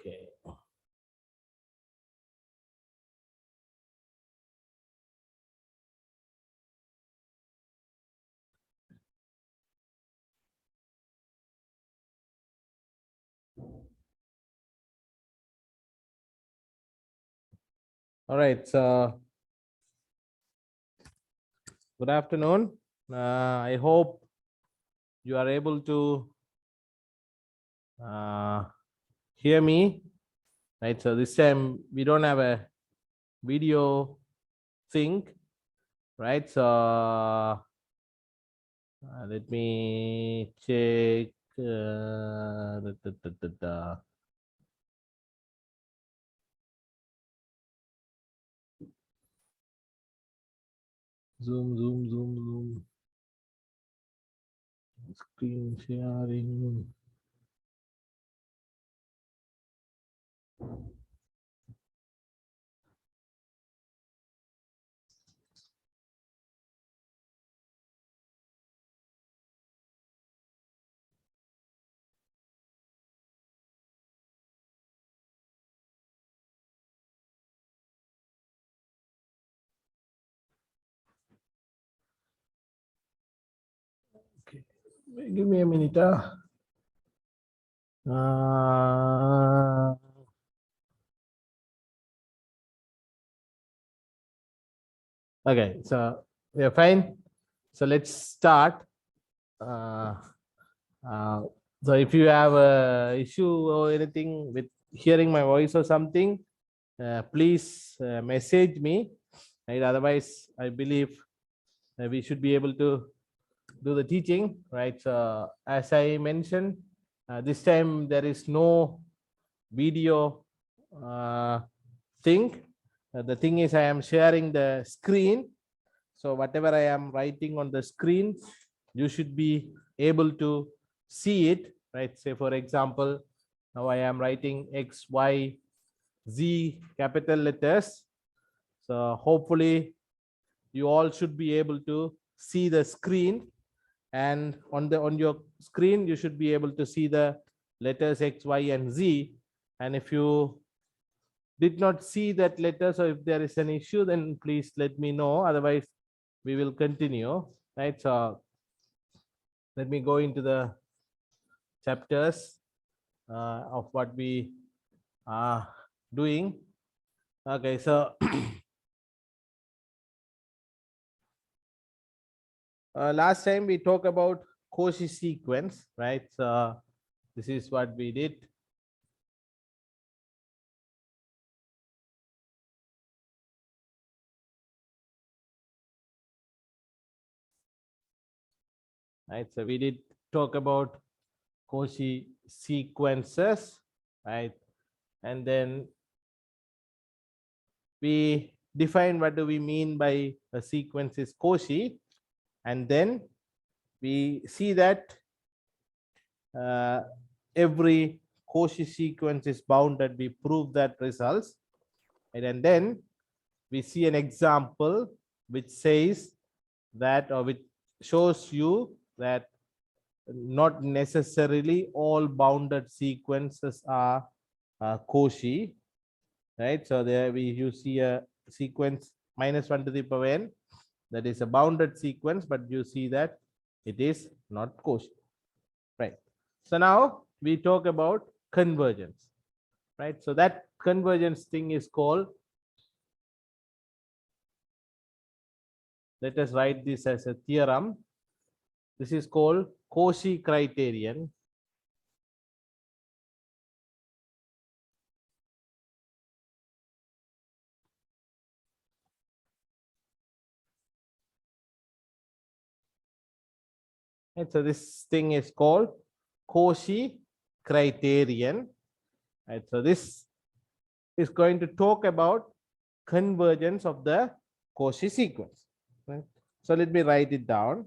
Okay. All right. So good afternoon. I hope you are able to uh, hear me. Right. So this time we don't have a video thing. Right. So let me check. Zoom, zoom, zoom, zoom. Screen sharing. Okay. Give me a minute. Uh, okay, so we are fine. So let's start. Uh, uh, so if you have a issue or anything with hearing my voice or something, please message me. Right? Otherwise, I believe we should be able to do the teaching. Right? So as I mentioned, this time there is no video thing. The thing is, I am sharing the screen. So whatever I am writing on the screen, you should be able to see it, right? Say for example, now I am writing X, Y, Z capital letters. So hopefully you all should be able to see the screen, and on your screen you should be able to see the letters X, Y, and Z. And if you did not see that letter, so if there is an issue, then please let me know. Otherwise, we will continue. Right. So let me go into the chapters of what we are doing. Okay. So last time we talked about Cauchy sequence, right? So this is what we did. Right. So we did talk about Cauchy sequences, right? And then we define what do we mean by a sequence is Cauchy, and then we see that uh, every Cauchy sequence is bounded. We prove that results, and then we see an example which says that, or which shows you that not necessarily all bounded sequences are Cauchy, right? So there you see a sequence -1 to the power n, that is a bounded sequence, but you see that it is not Cauchy, right? So now we talk about convergence, right? So that convergence thing is called, let us write this as a theorem. This is called Cauchy criterion. And so this thing is called Cauchy criterion. Right? So this is going to talk about convergence of the Cauchy sequence. Right? So let me write it down.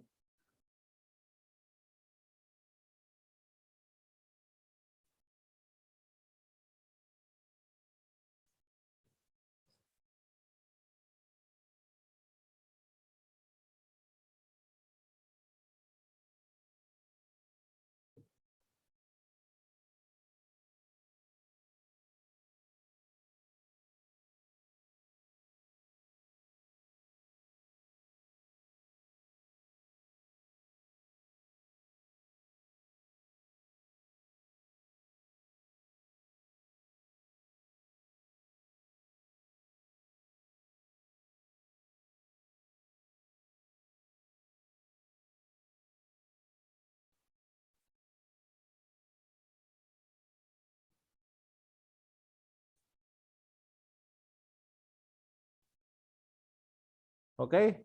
Okay,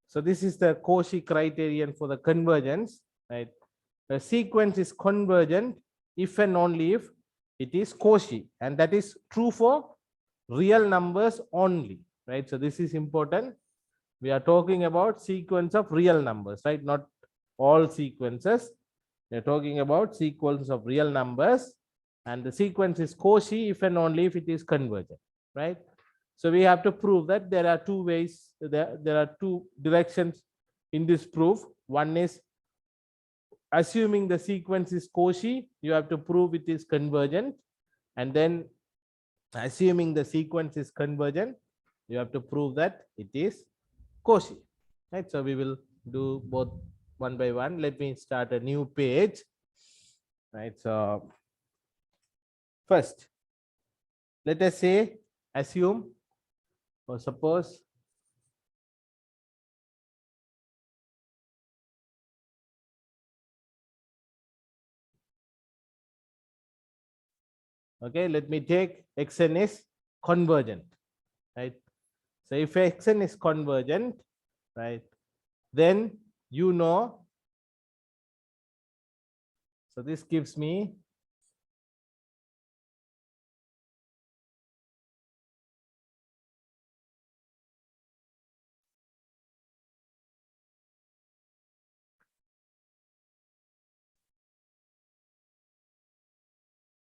so this is the Cauchy criterion for the convergence, right? The sequence is convergent if and only if it is Cauchy, and that is true for real numbers only, right? So this is important. We are talking about sequence of real numbers, right? Not all sequences. We are talking about sequence of real numbers, and the sequence is Cauchy if and only if it is convergent, right? So we have to prove that there are two ways, there are two directions in this proof. One is assuming the sequence is Cauchy, you have to prove it is convergent, and then assuming the sequence is convergent, you have to prove that it is Cauchy, right? So we will do both one by one. Let me start a new page, right? So first, let us say, assume, or suppose okay, let me take xn is convergent, right? So if xn is convergent, right, then you know, so this gives me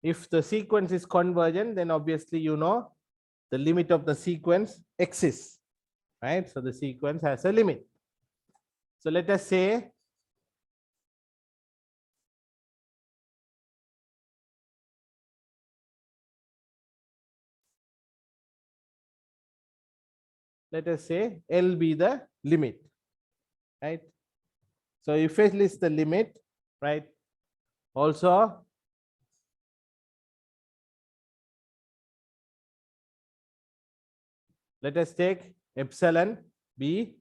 if the sequence is convergent, then obviously you know the limit of the sequence exists, right? So the sequence has a limit. So let us say L be the limit, right? So if L is the limit, right? Also, let us take epsilon be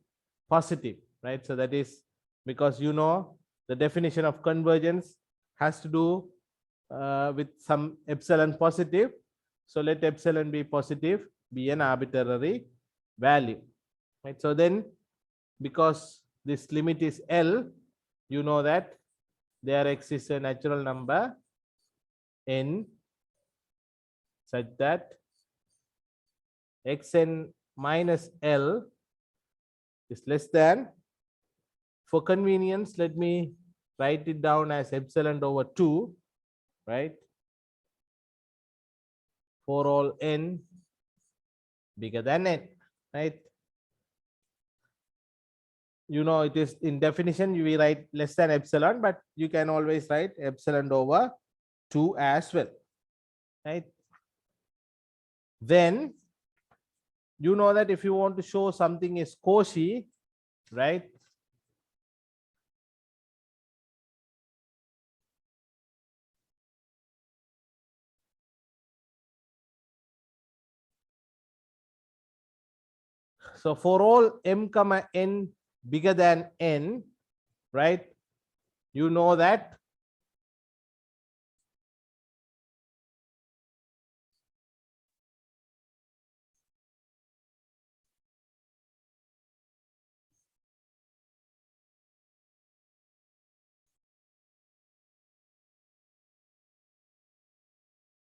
positive, right? So that is because you know the definition of convergence has to do with some epsilon positive. So let epsilon be positive, be an arbitrary value, right? So then because this limit is L, you know that there exists a natural number n such that xn minus L is less than, for convenience, let me write it down as epsilon over 2, right? For all n bigger than n, right? You know, it is in definition, we write less than epsilon, but you can always write epsilon over 2 as well, right? Then you know that if you want to show something is Cauchy, right? So for all m comma n bigger than n, right? You know that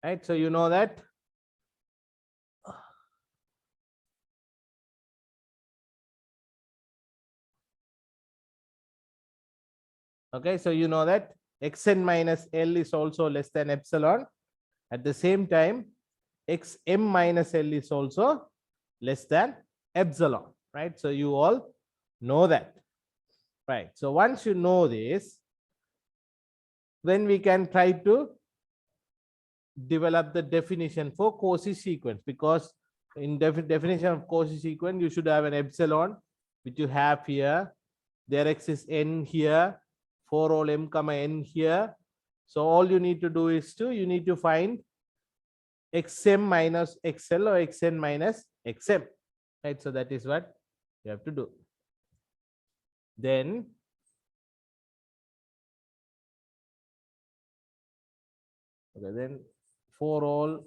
right? So you know that okay, so you know that xn minus L is also less than epsilon. At the same time, xm minus L is also less than epsilon, right? So you all know that, right? So once you know this, then we can try to develop the definition for Cauchy sequence, because in definition of Cauchy sequence, you should have an epsilon, which you have here. There exists n here, for all m comma n here. So all you need to do is you need to find xm minus xl or xn minus xm, right? So that is what you have to do. Then okay, then for all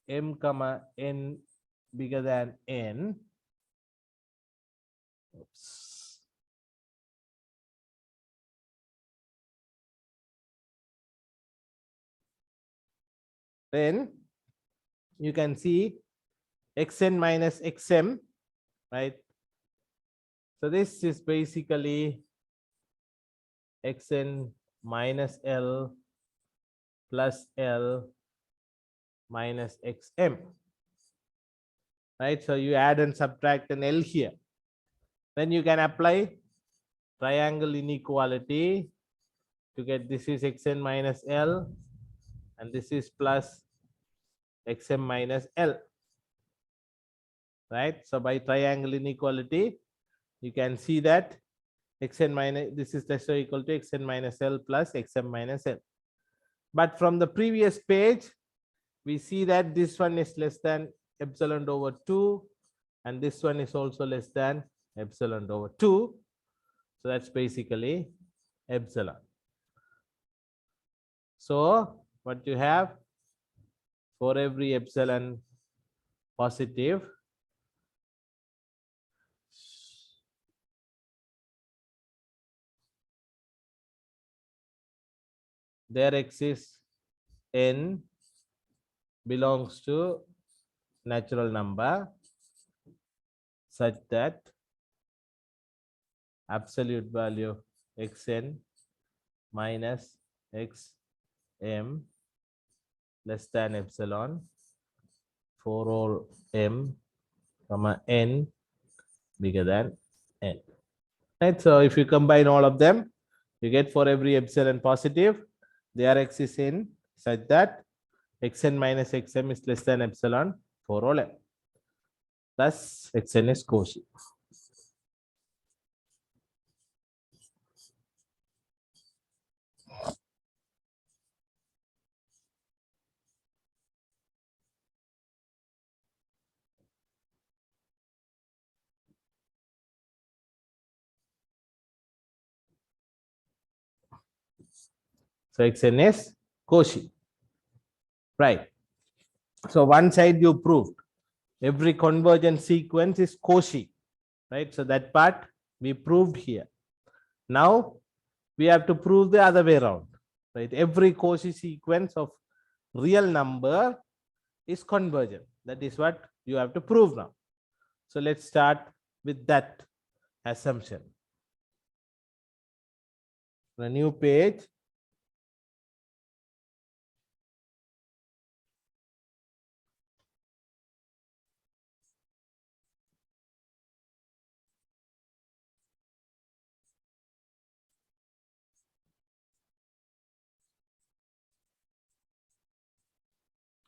m comma n bigger than n, Oops. Then you can see xn minus xm, right? So this is basically xn minus L plus L minus xm, right? So you add and subtract an L here. Then you can apply triangle inequality to get this is xn minus L and this is plus xm minus L, right? So by triangle inequality, you can see that xn minus this is less or equal to xn minus L plus xm minus L. But from the previous page, we see that this one is less than epsilon over 2 and this one is also less than epsilon over 2. So that's basically epsilon. So what you have, for every epsilon positive, there exists n belongs to natural number such that absolute value xn minus xm less than epsilon for all m comma n bigger than n, right? So if you combine all of them, you get for every epsilon positive, there exists n such that xn minus xm is less than epsilon for all m, thus xn is Cauchy. So xn is Cauchy, right? So one side you proved every convergent sequence is Cauchy, right? So that part we proved here. Now we have to prove the other way around, right? Every Cauchy sequence of real number is convergent. That is what you have to prove now. So let's start with that assumption. A new page.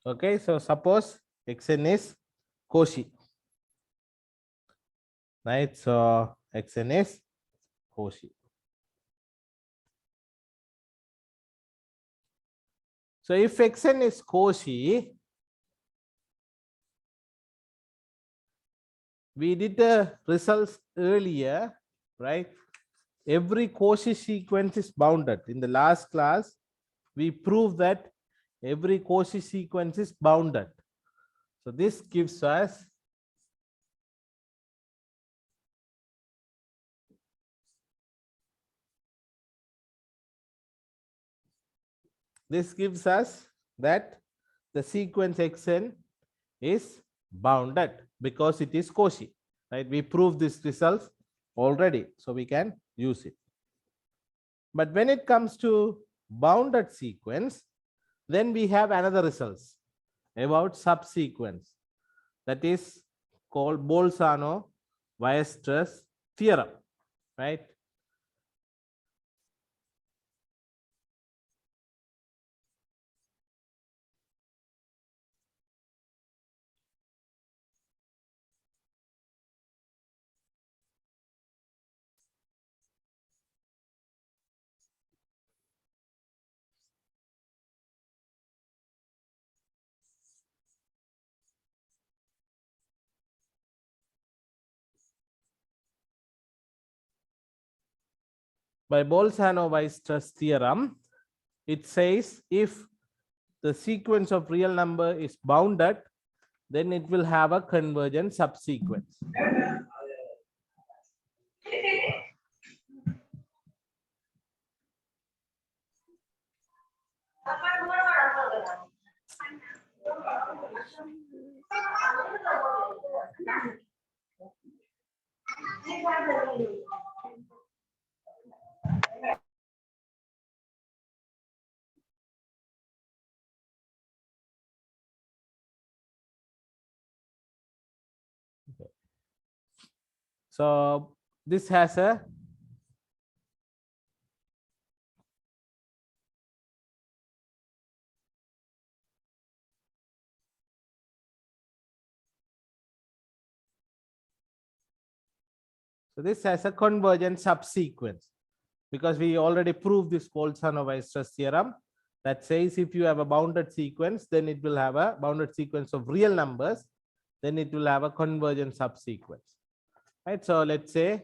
Okay, so suppose xn is Cauchy, right? So xn is Cauchy. So if xn is Cauchy, we did the results earlier, right? Every Cauchy sequence is bounded. In the last class, we proved that every Cauchy sequence is bounded. So this gives us that the sequence xn is bounded because it is Cauchy, right? We proved this result already, so we can use it. But when it comes to bounded sequence, then we have another results about subsequence, that is called Bolzano-Weierstrass theorem, right? By Bolzano-Weierstrass theorem, it says if the sequence of real number is bounded, then it will have a convergent subsequence. So this has a convergent subsequence, because we already proved this Bolzano-Weierstrass theorem that says if you have a bounded sequence, then it will have a bounded sequence of real numbers, then it will have a convergent subsequence, right? So let's say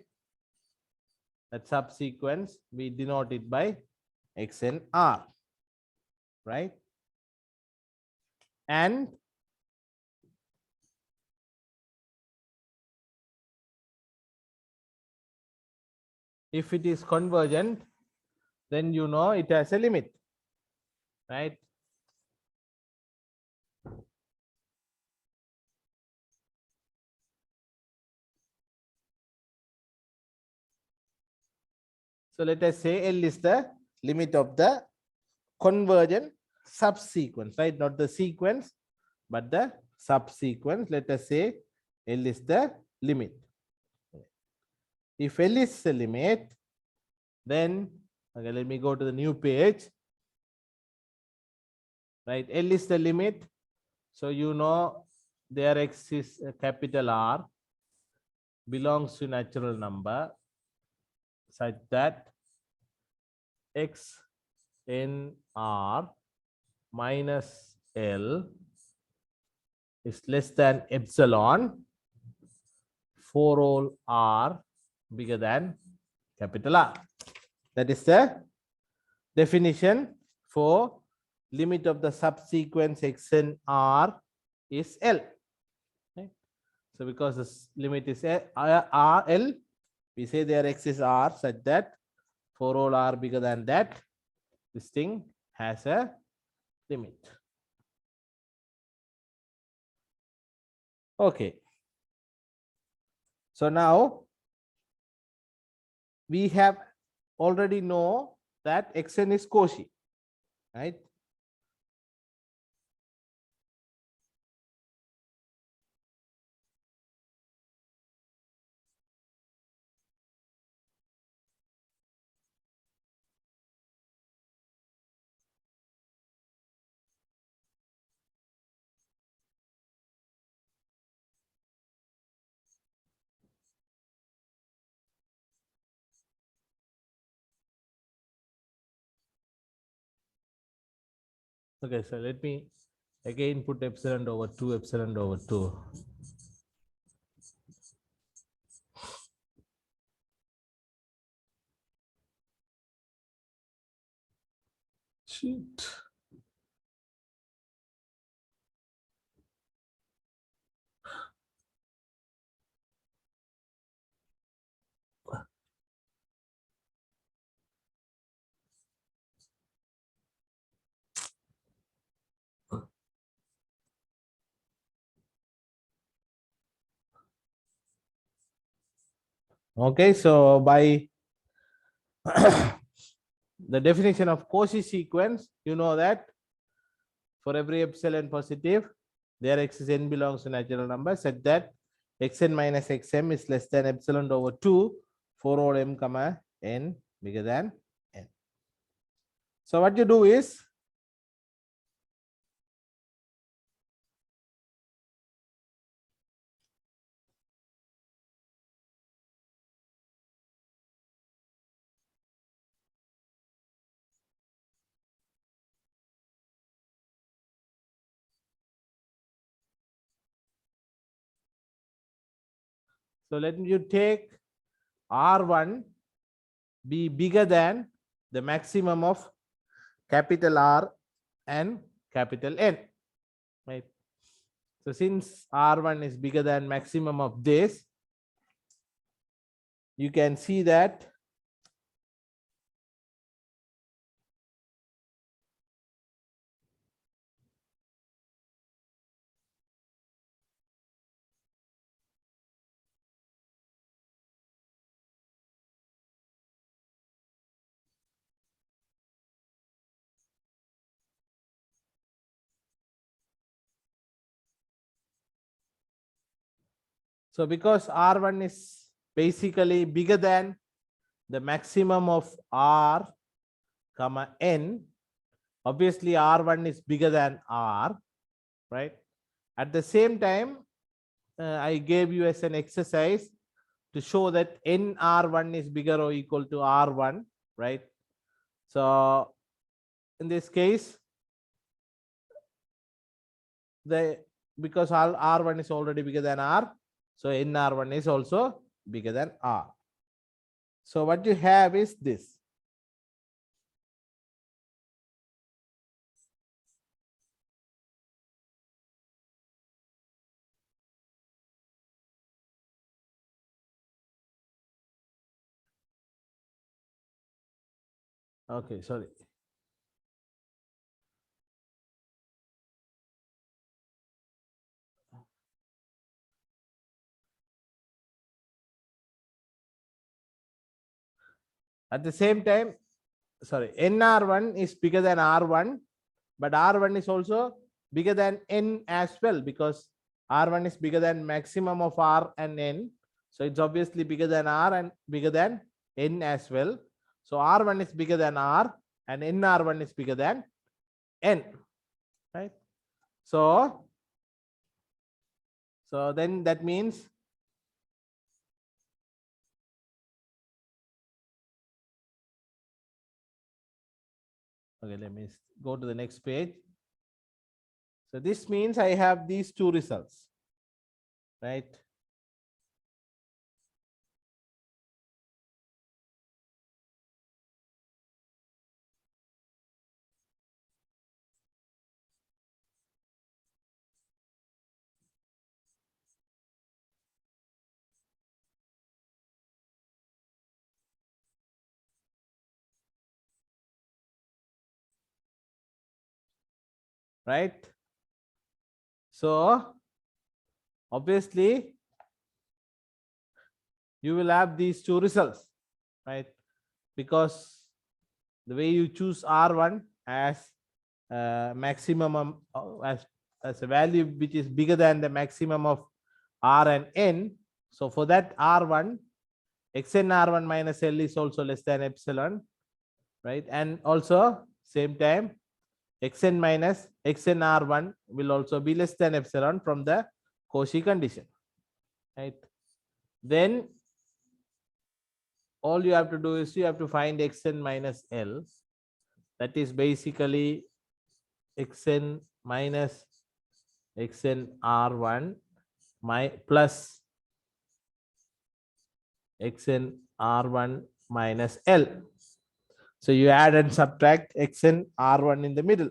that subsequence, we denote it by XNR, right? And if it is convergent, then you know it has a limit, right? So let us say L is the limit of the convergent subsequence, right? Not the sequence, but the subsequence. Let us say L is the limit. If L is the limit, then okay, let me go to the new page. Right, L is the limit. So you know there X is a capital R, belongs to natural number such that X n R minus L is less than epsilon for all R bigger than capital R. That is the definition for limit of the subsequence Xn R is L. Okay. So because this limit is L, we say their X is R such that for all R bigger than that, this thing has a limit. Okay. So now we have already know that Xn is Cauchy, right? Okay, so let me again put epsilon over 2, epsilon over 2. Shit. Okay, so by the definition of Cauchy sequence, you know that for every epsilon positive, their X is n belongs to natural number such that Xn minus Xm is less than epsilon over 2 for all m comma n bigger than n. So what you do is so let you take R1 be bigger than the maximum of capital R and capital N, right? So since R1 is bigger than maximum of this, you can see that so because R1 is basically bigger than the maximum of R comma N. Obviously, R1 is bigger than R, right? At the same time, I gave you as an exercise to show that NR1 is bigger or equal to R1, right? So in this case, because all R1 is already bigger than R, so NR1 is also bigger than R. So what you have is this. Okay, sorry. At the same time, sorry, NR1 is bigger than R1, but R1 is also bigger than N as well, because R1 is bigger than maximum of R and N. So it's obviously bigger than R and bigger than N as well. So R1 is bigger than R and NR1 is bigger than N, right? So then that means okay, let me go to the next page. So this means I have these two results, right? Right? So obviously you will have these two results, right? Because the way you choose R1 as maximum as a value which is bigger than the maximum of R and N. So for that R1, xn R1 minus L is also less than epsilon, right? And also same time xn minus xn R1 will also be less than epsilon from the Cauchy condition, right? Then all you have to do is you have to find xn minus L. That is basically xn minus xn R1 plus xn R1 minus L. So you add and subtract xn R1 in the middle.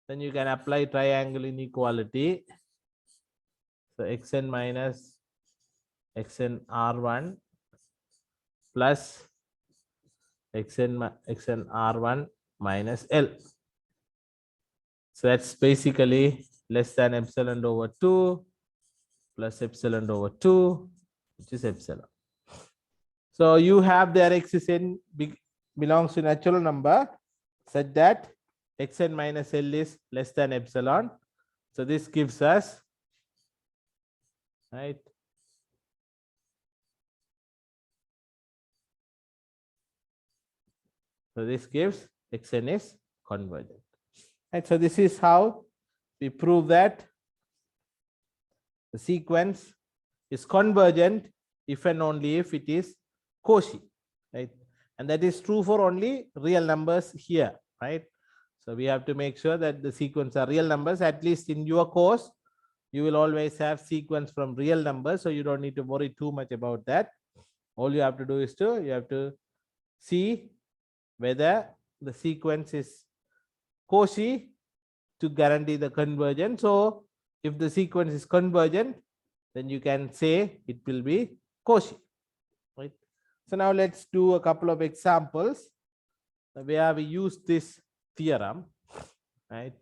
Then you can apply triangle inequality. So xn minus xn R1 plus xn R1 minus L. So that's basically less than epsilon over 2 plus epsilon over 2, which is epsilon. So you have their xn belongs to natural number such that xn minus L is less than epsilon. So this gives us, right? So this gives xn is convergent. Right, so this is how we prove that the sequence is convergent if and only if it is Cauchy, right? And that is true for only real numbers here, right? So we have to make sure that the sequence are real numbers. At least in your course, you will always have sequence from real numbers, so you don't need to worry too much about that. All you have to do is you have to see whether the sequence is Cauchy to guarantee the convergence. So if the sequence is convergent, then you can say it will be Cauchy, right? So now let's do a couple of examples where we use this theorem, right?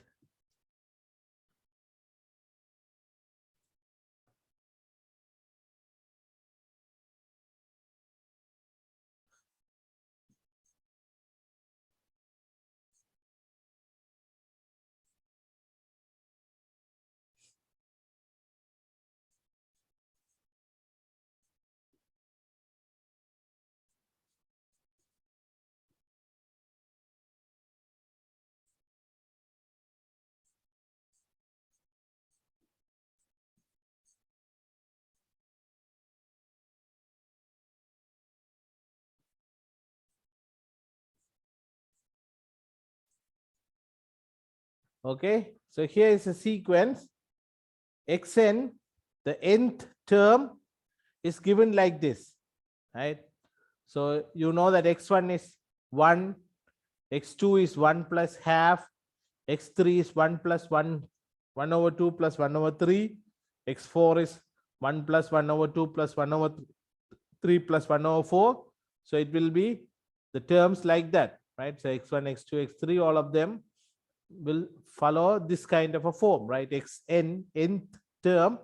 Okay, so here is a sequence. Xn, the nth term is given like this, right? So you know that x1 is 1, x2 is 1 plus half, x3 is 1 plus 1, 1 over 2 plus 1 over 3, x4 is 1 plus 1 over 2 plus 1 over 3 plus 1 over 4. So it will be the terms like that, right? So x1, x2, x3, all of them will follow this kind of a form, right? Xn, nth term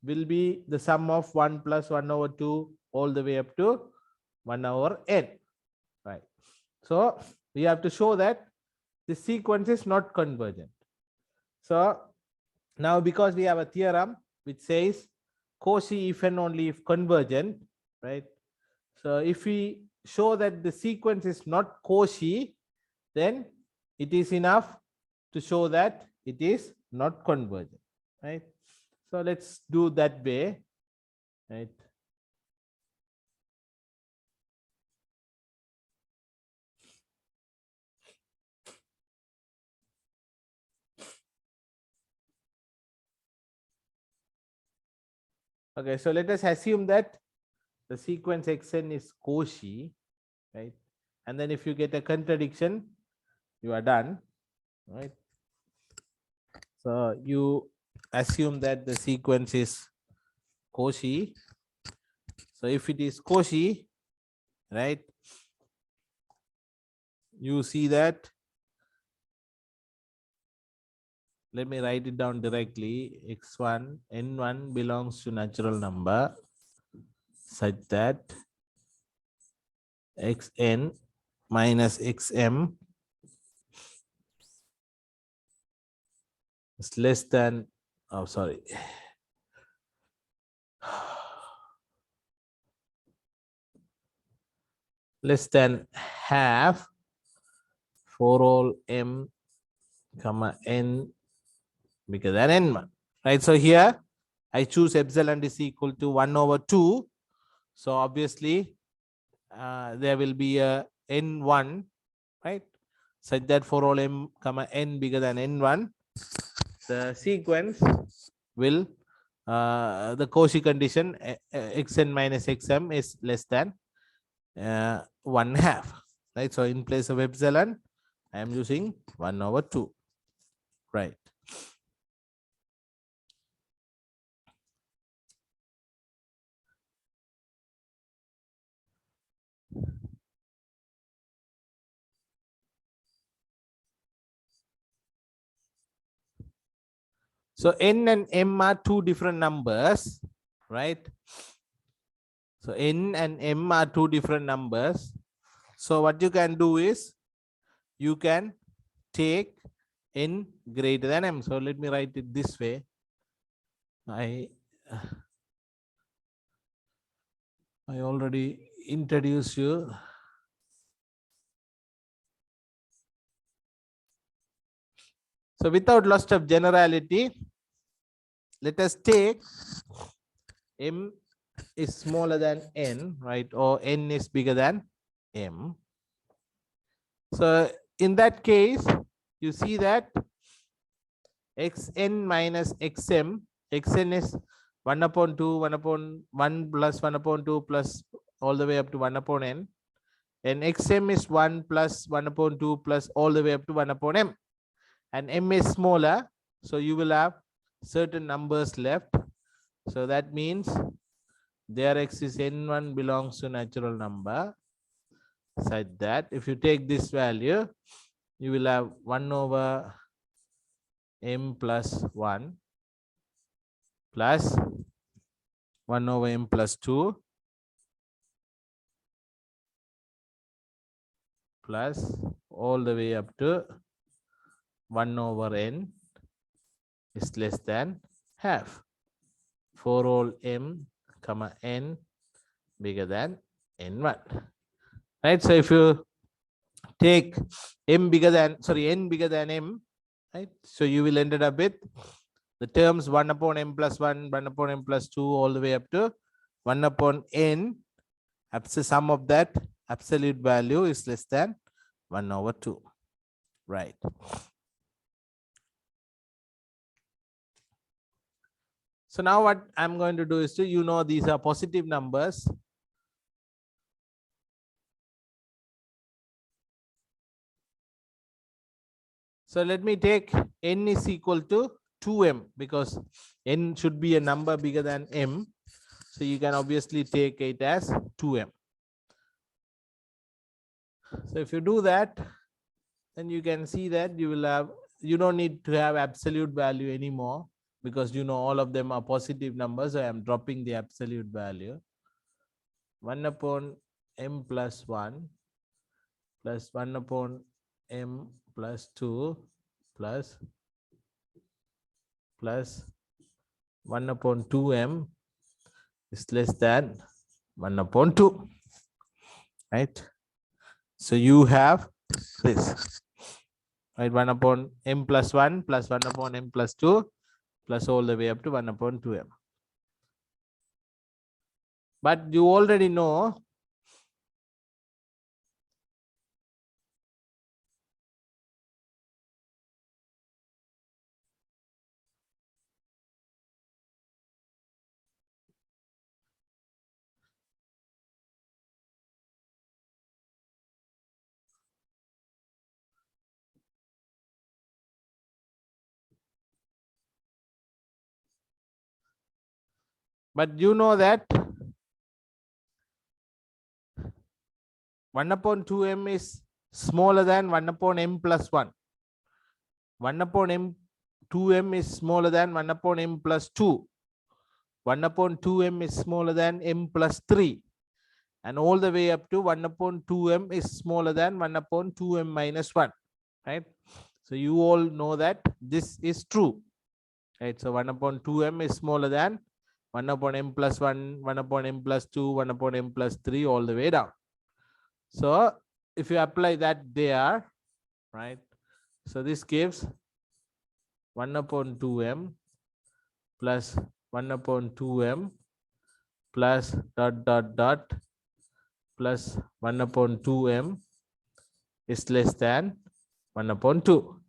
will be the sum of 1 plus 1 over 2 all the way up to 1 over n, right? So we have to show that the sequence is not convergent. So now because we have a theorem which says Cauchy if and only if convergent, right? So if we show that the sequence is not Cauchy, then it is enough to show that it is not convergent, right? So let's do that way, right? Okay, so let us assume that the sequence xn is Cauchy, right? And then if you get a contradiction, you are done, right? So you assume that the sequence is Cauchy. So if it is Cauchy, right, you see that, let me write it down directly. X1, n1 belongs to natural number such that xn minus xm is less than, oh, sorry. Less than half for all m comma n bigger than n1, right? So here I choose epsilon is equal to 1 over 2. So obviously there will be a n1, right? Such that for all m comma n bigger than n1, the sequence will the Cauchy condition xn minus xm is less than 1/2, right? So in place of epsilon, I am using 1 over 2, right? So n and m are two different numbers, right? So n and m are two different numbers. So what you can do is you can take n greater than m. So let me write it this way. I already introduced you. So without loss of generality, let us take m is smaller than n, right? Or n is bigger than m. So in that case, you see that xn minus xm, xn is 1 upon 2, 1 upon 1 plus 1 upon 2 plus all the way up to 1 upon n. And xm is 1 plus 1 upon 2 plus all the way up to 1 upon m. And m is smaller, so you will have certain numbers left. So that means there x is n1 belongs to natural number such that if you take this value, you will have 1 over m plus 1 plus 1 over m plus 2 plus all the way up to 1 over n is less than half for all m comma n bigger than n1, right? So if you take m bigger than, sorry, n bigger than m, right? So you will end up with the terms 1 upon m plus 1, 1 upon m plus 2, all the way up to 1 upon n. Sum of that absolute value is less than 1 over 2, right? So now what I'm going to do is these are positive numbers. So let me take n is equal to 2m because n should be a number bigger than m. So you can obviously take it as 2m. So if you do that, then you can see that you don't need to have absolute value anymore because all of them are positive numbers. So I am dropping the absolute value. 1 upon m plus 1 plus 1 upon m plus 2 plus 1 upon 2m is less than 1 upon 2, right? So you have this, right? 1 upon m plus 1 plus 1 upon m plus 2 plus all the way up to 1 upon 2m. But you already know that 1 upon 2m is smaller than 1 upon m plus 1. 1 upon m 2m is smaller than 1 upon m plus 2. 1 upon 2m is smaller than m plus 3. And all the way up to 1 upon 2m is smaller than 1 upon 2m minus 1. Right? So you all know that this is true. Right? So 1 upon 2m is smaller than 1 upon m plus 1, 1 upon m plus 2, 1 upon m plus 3, all the way down. So if you apply that there, right? So this gives 1 upon 2m plus 1 upon 2m plus dot dot dot plus 1 upon 2m is less than 1 upon 2.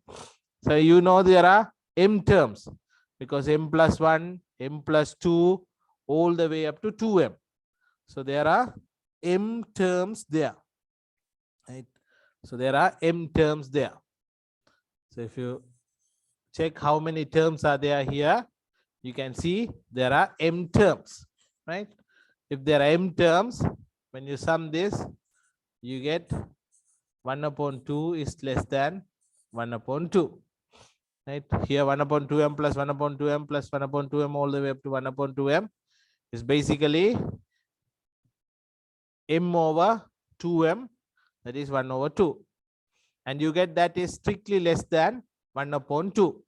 So there are m terms because m plus 1, m plus 2, all the way up to 2m. So there are m terms there. Right? So there are m terms there. So if you check how many terms are there here, you can see there are m terms, right? If there are m terms, when you sum this, you get 1 upon 2 is less than 1 upon 2. Right? Here 1 upon 2m plus 1 upon 2m plus 1 upon 2m all the way up to 1 upon 2m is basically m over 2m, that is 1 over 2. And you get that is strictly less than 1 upon 2.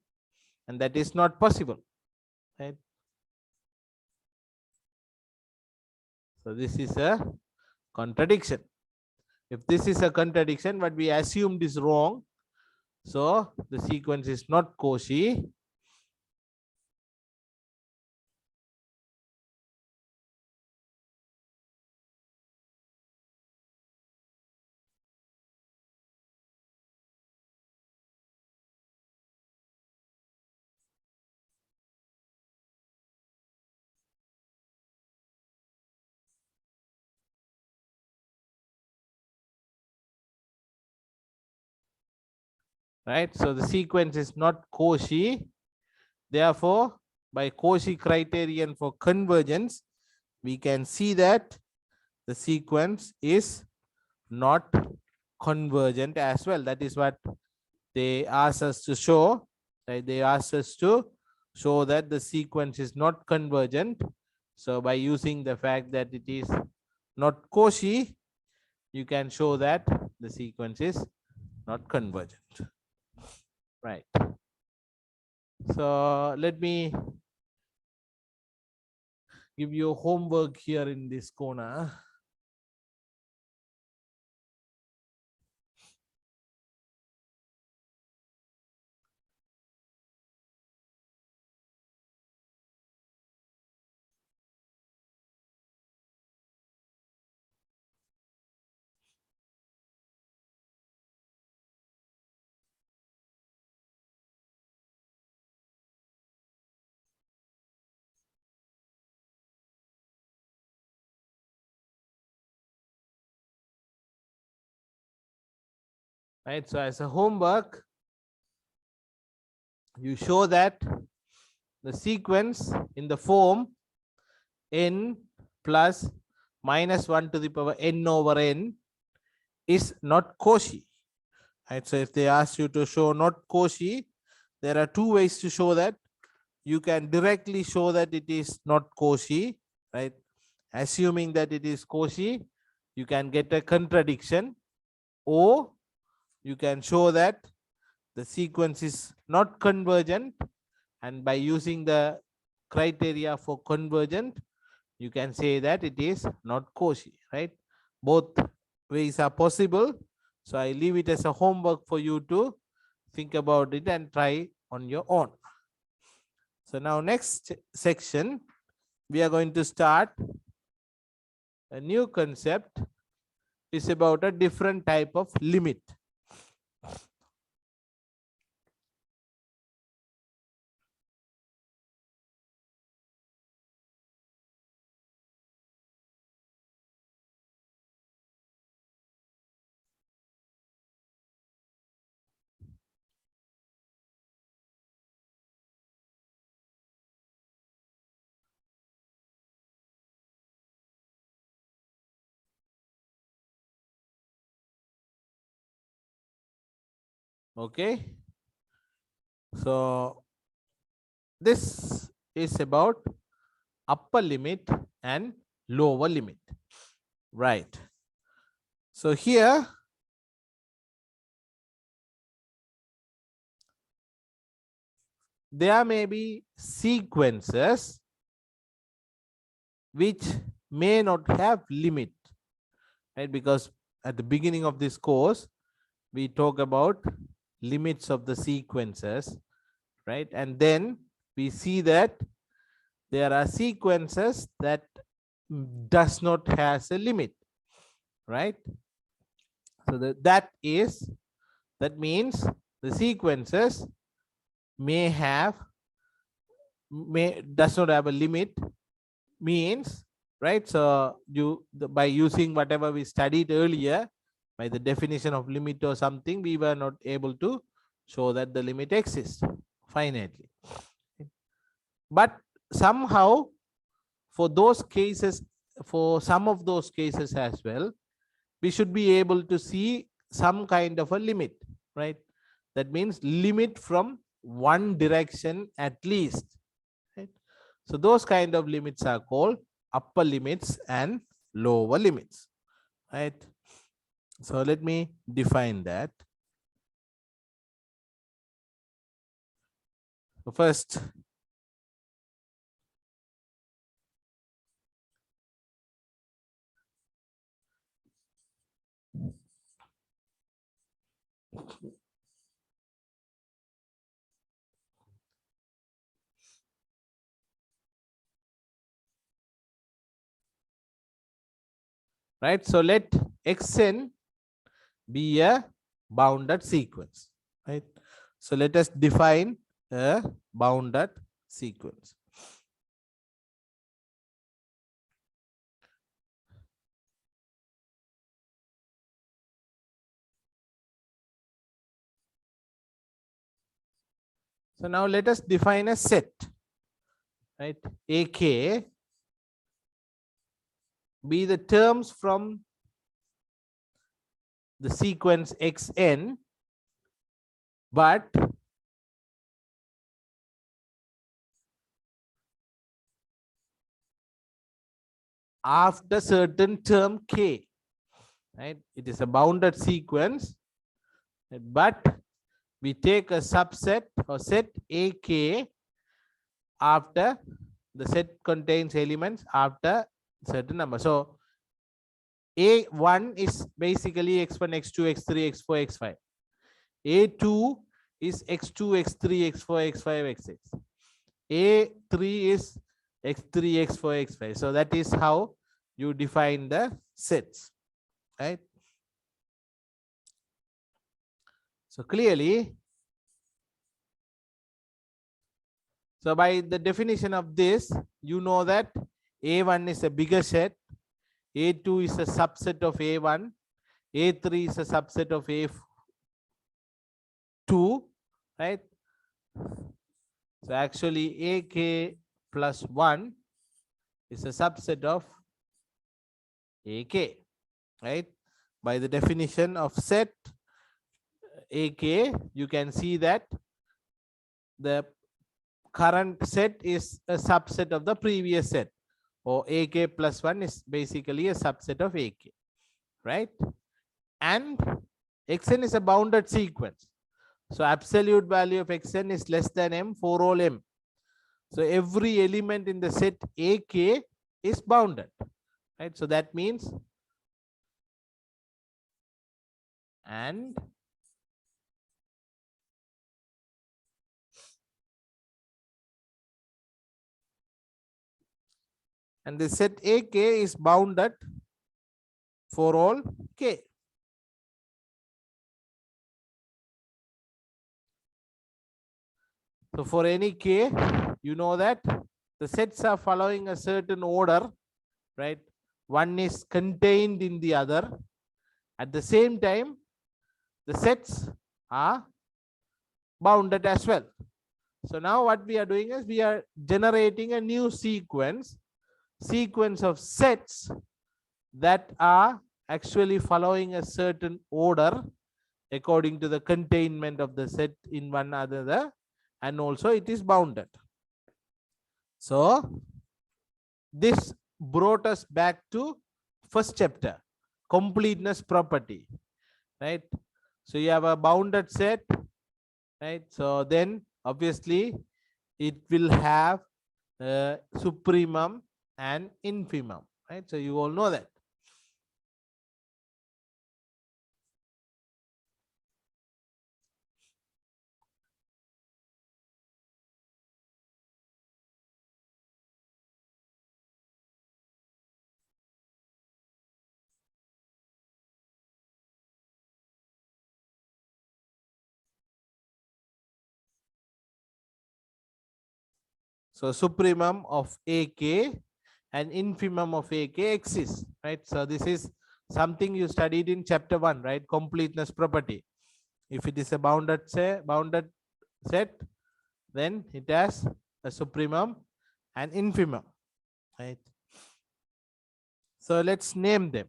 And that is not possible. Right? So this is a contradiction. If this is a contradiction, what we assumed is wrong. So the sequence is not Cauchy. Right? So the sequence is not Cauchy. Therefore, by Cauchy criterion for convergence, we can see that the sequence is not convergent as well. That is what they asked us to show. Right? They asked us to show that the sequence is not convergent. So by using the fact that it is not Cauchy, you can show that the sequence is not convergent. Right. So let me give you homework here in this corner. right? So as a homework, you show that the sequence in the form n plus minus 1 to the power n over n is not Cauchy, right? So if they ask you to show not Cauchy, there are two ways to show that. You can directly show that it is not Cauchy, right? Assuming that it is Cauchy, you can get a contradiction, or you can show that the sequence is not convergent, and by using the criteria for convergent, you can say that it is not Cauchy, right? Both ways are possible. So I leave it as a homework for you to think about it and try on your own. So now next section, we are going to start a new concept. Is about a different type of limit. Okay, so this is about upper limit and lower limit, right? So here there may be sequences which may not have limit, right? Because at the beginning of this course we talk about limits of the sequences, right? And then we see that there are sequences that does not has a limit, right? So that means the sequences may does not have a limit, means, right? So by using whatever we studied earlier, by the definition of limit or something, we were not able to show that the limit exists finitely. But somehow for those cases, for some of those cases as well, we should be able to see some kind of a limit, right? That means limit from one direction at least, right? So those kind of limits are called upper limits and lower limits, right? So let me define that. So first, right? So let Xn be a bounded sequence, right? So let us define a bounded sequence. So now let us define a set, right? AK be the terms from the sequence Xn, but after certain term K, right? It is a bounded sequence, but we take a subset or set AK after the set contains elements after certain number. So A1 is basically x1, x2, x3, x4, x5. A2 is x2, x3, x4, x5, x6. A3 is x3, x4, x5. So that is how you define the sets, right? So clearly, so by the definition of this, you know that A1 is a bigger set, A2 is a subset of A1, A3 is a subset of 2, right? So actually AK plus 1 is a subset of AK, right? By the definition of set AK, you can see that the current set is a subset of the previous set, or AK plus 1 is basically a subset of AK, right? And Xn is a bounded sequence. So absolute value of Xn is less than M for all M. So every element in the set AK is bounded, right? So that means and the set AK is bounded for all K. So for any K, you know that the sets are following a certain order, right? One is contained in the other. At the same time, the sets are bounded as well. So now what we are doing is we are generating a new sequence of sets that are actually following a certain order according to the containment of the set in one another, and also it is bounded. So this brought us back to first chapter, completeness property, right? So you have a bounded set, right? So then obviously it will have supremum and infimum, right? So you all know that. So supremum of AK and infimum of AK exists, right? So this is something you studied in chapter 1, right? Completeness property. If it is a bounded set, then it has a supremum and infimum, right? So let's name them.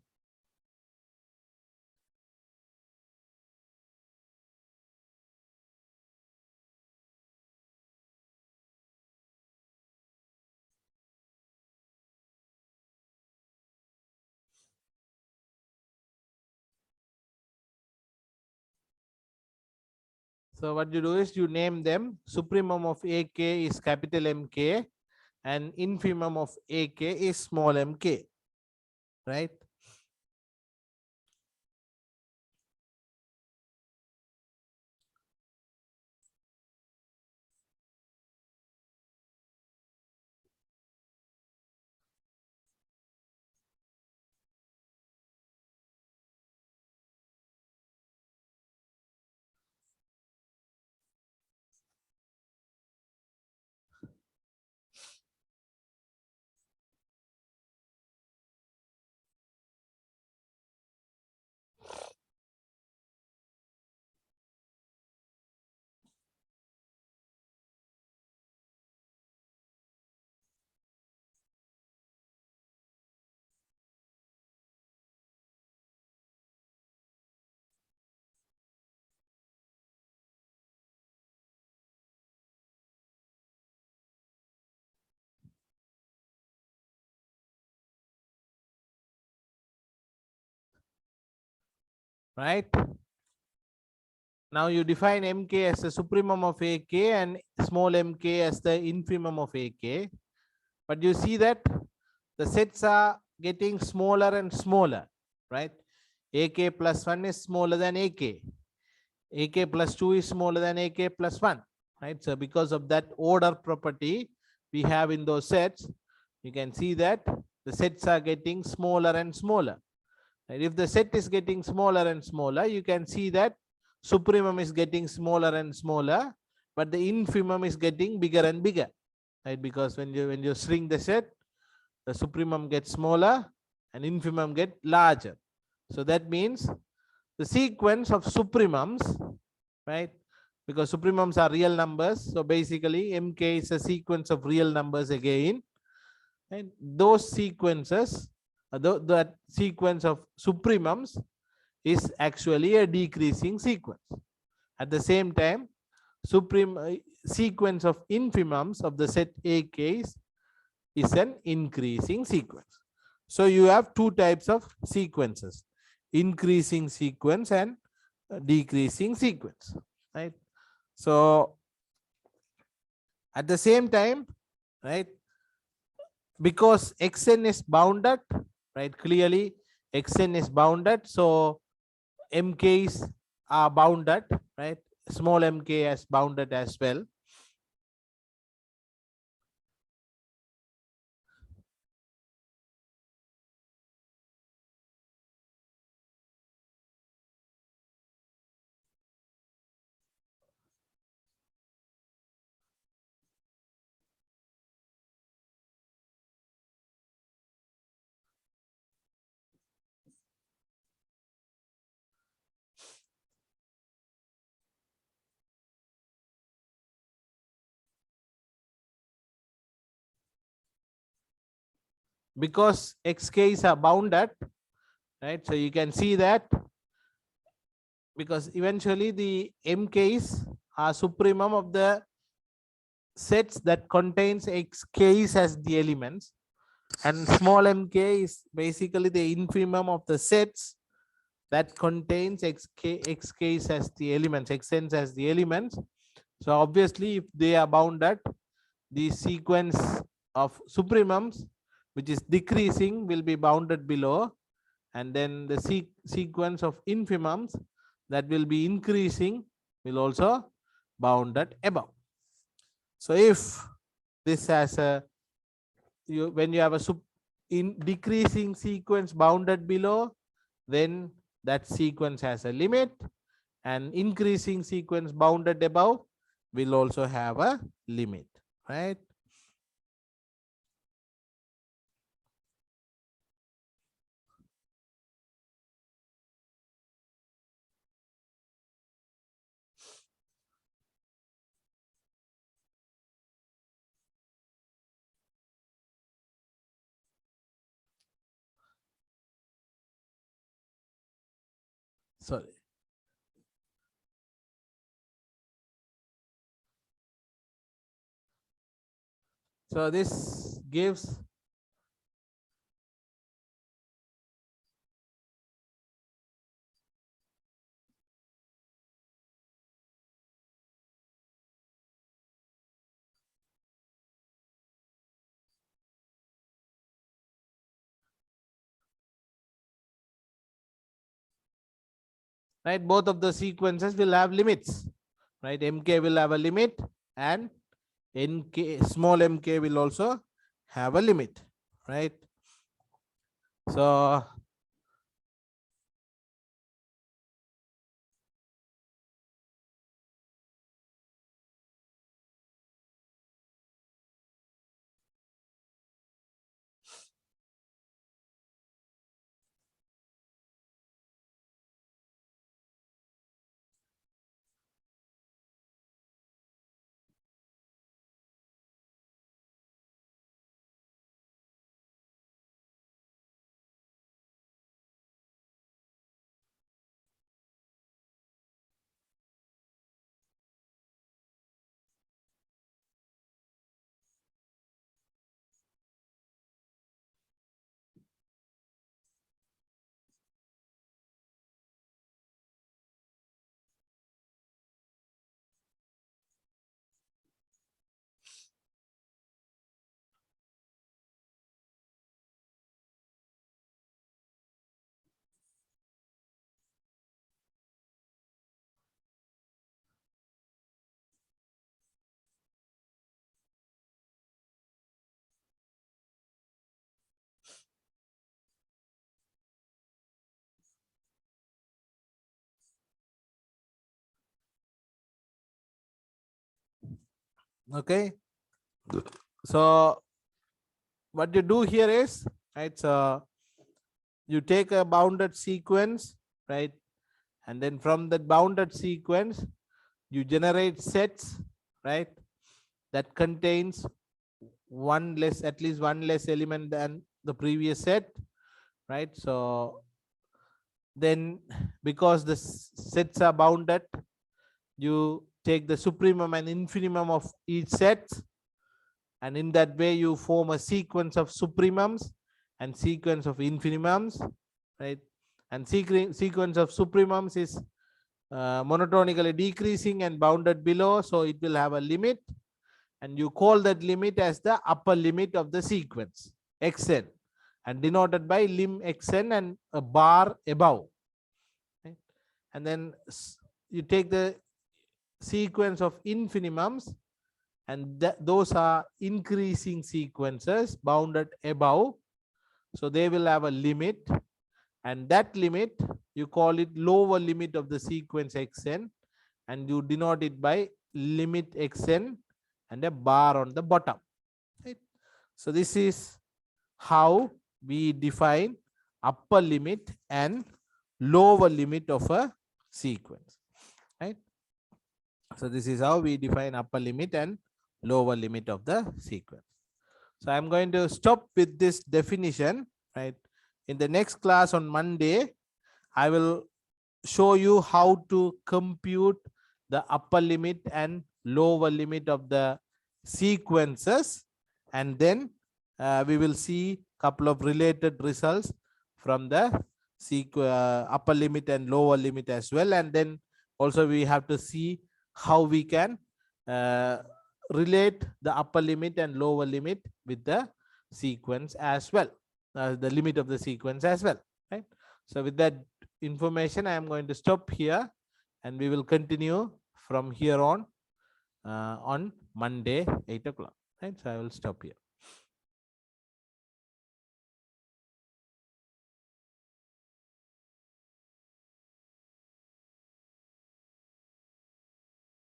So what you do is you name them. Supremum of AK is capital MK and infimum of AK is small mk, right? Right? Now you define mk as the supremum of AK and small mk as the infimum of AK. But you see that the sets are getting smaller and smaller, right? AK plus 1 is smaller than AK. AK plus 2 is smaller than AK plus 1, right? So because of that order property we have in those sets, you can see that the sets are getting smaller and smaller. And if the set is getting smaller and smaller, you can see that supremum is getting smaller and smaller, but the infimum is getting bigger and bigger, right? Because when you shrink the set, the supremum gets smaller and infimum get larger. So that means the sequence of supremums, right? because supremums are real numbers. So basically MK is a sequence of real numbers again. And those sequences, that sequence of supremums is actually a decreasing sequence. At the same time, sequence of infimums of the set AK is an increasing sequence. So you have two types of sequences, increasing sequence and decreasing sequence, right? So at the same time, right, because xn is bounded, right, clearly xn is bounded, so mk's are bounded, right, small mk is bounded as well. Because xk's are bounded, right, so you can see that because eventually the mk's are supremum of the sets that contains xk's as the elements, and small mk is basically the infimum of the sets that contains xk's as the elements, xn's as the elements. So obviously if they are bounded, the sequence of supremums which is decreasing will be bounded below, and then the sequence of infimums that will be increasing will also bounded above. So if this has a, when you have a in decreasing sequence bounded below, then that sequence has a limit, and increasing sequence bounded above will also have a limit, right? Sorry. So this gives right, both of the sequences will have limits, right? Mk will have a limit and nk, small mk will also have a limit, right? So okay, so what you do here is, right, so you take a bounded sequence, right, and then from that bounded sequence you generate sets, right, that contains at least one less element than the previous set, right? So then because the sets are bounded, you take the supremum and infimum of each set, and in that way you form a sequence of supremums and sequence of infimums, right? And sequence of supremums is monotonically decreasing and bounded below, so it will have a limit, and you call that limit as the upper limit of the sequence xn, and denoted by lim xn and a bar above, right? And then you take the sequence of infimums, and those are increasing sequences bounded above, so they will have a limit, and that limit you call it lower limit of the sequence xn, and you denote it by limit xn and a bar on the bottom, right? So this is how we define upper limit and lower limit of a sequence, right? So this is how we define upper limit and lower limit of the sequence. So I'm going to stop with this definition, right? In the next class on Monday, I will show you how to compute the upper limit and lower limit of the sequences, and then we will see a couple of related results from the upper limit and lower limit as well, and then also we have to see how we can relate the upper limit and lower limit with the sequence as well, the limit of the sequence as well, right? So with that information, I am going to stop here, and we will continue from here on Monday 8 o'clock, right? So I will stop here.